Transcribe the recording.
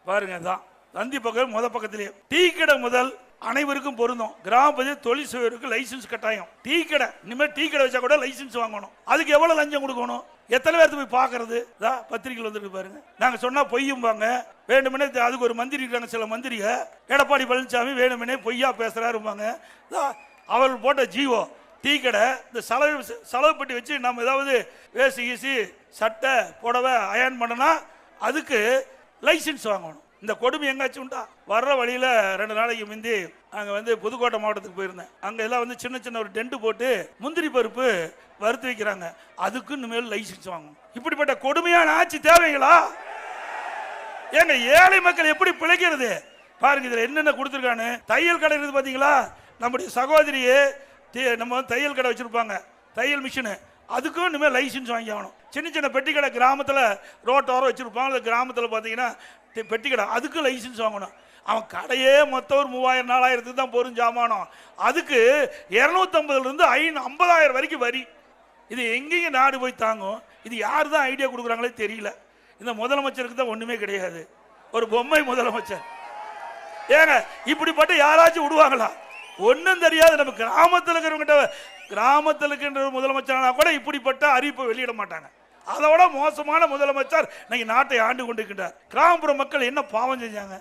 பாருங்க தான் தந்தி பக்கம் பக்கத்திலேயே டீ கடை முதல் அனைவருக்கும் பொருந்தும். கிராம பகுதியில் தொழில் செய்வதற்கு லைசன்ஸ் கட்டாயம். டீ கடை இனிமேல் டீ கடை வச்சா கூட லைசன்ஸ் வாங்கணும். அதுக்கு எவ்வளவு லஞ்சம் கொடுக்கணும்? எத்தனை பேர்த்து போய் பாக்குறது? பத்திரிகையில் வந்துருக்கு பாருங்க. நாங்க சொன்னா பொய்யும்பாங்க. வேணுமெனே அதுக்கு ஒரு மந்திரி இருக்காங்க, சில மந்திரிக எடப்பாடி பழனிசாமி வேணுமெனே பொய்யா பேசுறாருப்பாங்க. அவர்கள் போட்ட ஜீவோ டீ கடை இந்த செலவு பட்டி வச்சு நம்ம ஏதாவது வேசி கீசி சட்டை புடவை அயன் பண்ணனா அதுக்கு லைசன்ஸ் வாங்கணும். இந்த கொடுமை எங்காச்சும் உண்டா? வர்ற வழியில 2 நாளைக்கு முந்தி அங்க புதுக்கோட்டை மாவட்டத்துக்கு போயிருந்தேன். அங்க எல்லாம் சின்ன சின்ன ஒரு டென்ட் போட்டு முந்திரி பருப்பு வறுத்து வைக்கிறாங்க. அதுக்கு இனிமேல் லைசன்ஸ் வாங்கணும். இப்படிப்பட்ட கொடுமையான ஆட்சி தேவைங்களா? ஏங்க ஏழை மக்கள் எப்படி பிழைக்கிறது பாருங்க. இதுல என்னென்ன கொடுத்துருக்கானு தையல் கடை இருக்குது பாத்தீங்களா? நம்முடைய சகோதரியே நம்ம தையல் கடை வச்சிருப்பாங்க, தையல் மிஷினு. அதுக்கும் இனிமேல் லைசன்ஸ் வாங்கி ஆகணும். சின்ன சின்ன பெட்டி கடை கிராமத்தில் ரோட்டோரம் வச்சிருப்பாங்க. கிராமத்தில் பார்த்தீங்கன்னா பெட்டி கடை, அதுக்கு லைசன்ஸ் வாங்கணும். அவன் கடையே மொத்தம் ஒரு 3000-4000 தான் போரும் ஜாமானம். அதுக்கு 250 50,000 வரைக்கும் வரி. இது எங்கேயும் நாடு போய் தாங்கும்? இது யார் தான் ஐடியா கொடுக்குறாங்களே தெரியல. இந்த முதலமைச்சருக்கு தான் ஒண்ணுமே கிடையாது, ஒரு பொம்மை முதலமைச்சர். ஏங்க இப்படிப்பட்ட யாராச்சும் விடுவாங்களா? ஒன்றும் தெரியாது. நம்ம கிராமத்தில் இருக்கிறவங்கிட்ட கிராமத்தில் இருக்கின்ற முதலமைச்சரானா கூட இப்படிப்பட்ட அறிவிப்பை வெளியிட மாட்டாங்க. அதோட மோசமான முதலமைச்சர் இன்னைக்கு நாட்டை ஆண்டு கொண்டிருக்கின்றார். கிராமப்புற மக்கள் என்ன பாவம் செஞ்சாங்க?